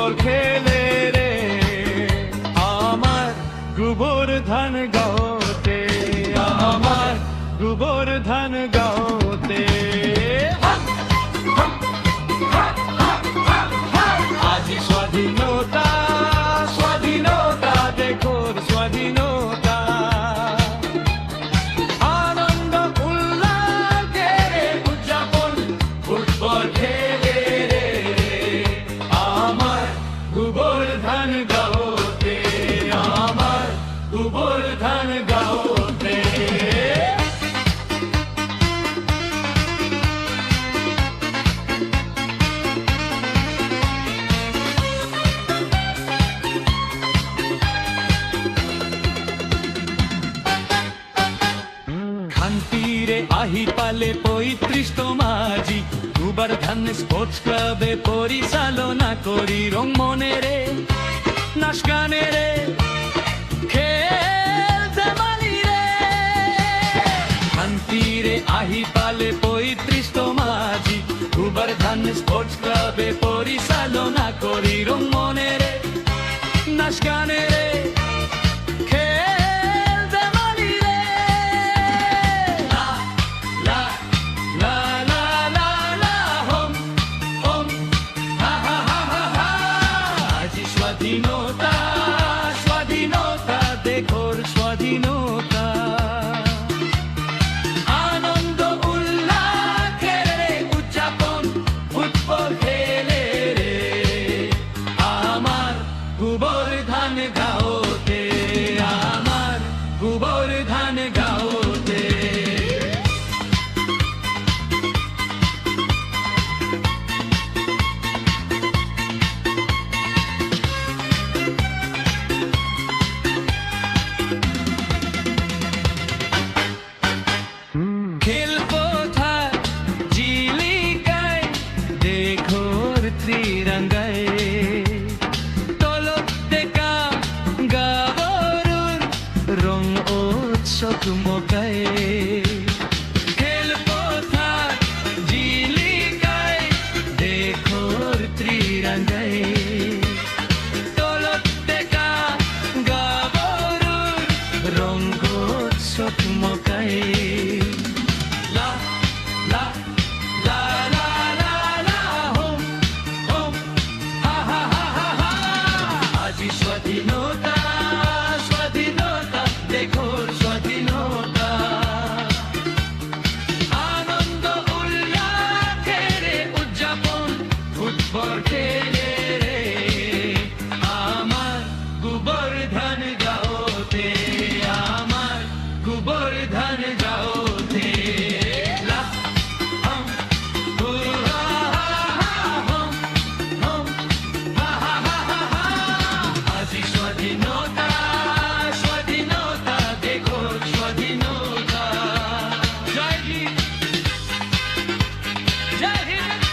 Football খেলে রে আমার গোবর্ধন গাঁওতে, আমার গোবর্ধন গাঁওতে। আজ স্বাধীনতা, স্বাধীনতা দেখোর স্বাধীনতা, আনন্দ উল্লাসে উদযাপন ফুটবল খেলে রে আমার গোবর্ধন গাঁওতে, আমার গোবর্ধন গাঁওতে। খান্তিরে আহি পালে ৩৫তম মাঝি গোবর্ধন স্পোর্টস ক্লাবে পরিচালনা করি রং মনে রে নাচ গানে রে খেল জামালি রে। খান্তিরে আহি পালে ৩৫তম মাঝি গোবর্ধন স্পোর্টস ক্লাবে পরিচালনা করি রং মনে রে নাচ গানে রে স্বাধীনতা, স্বাধীনতা দেখোর স্বাধীনতা, আনন্দ উল্লাসে উদযাপন ফুটবল খেলে রে আমার গোবর্ধন গাঁওতে, আমার গোবর্ধন গাঁওতে। খেলপথার জিলিকায় দেখোর ত্রিরঙ্গায় তলব দেখা গাবরুর রং উৎসব মকায়। খেলপথার জিলিকায় দেখোর ত্রিরঙ্গায় তলব দেখা গাবরুর রং উৎসব মকায়। স্বাধীনতা, স্বাধীনতা দেখোর স্বাধীনতা, আনন্দ উল্লাসে উদযাপন ফুটবল খেলে রে আমার গোবর্ধন গাঁওতে, আমার গোবর্ধন গাঁওতে। স্বাধীনতা, স্বাধীনতা দেখোর স্বাধীনতা। জয় হিন্দ, জয় হিন্দ।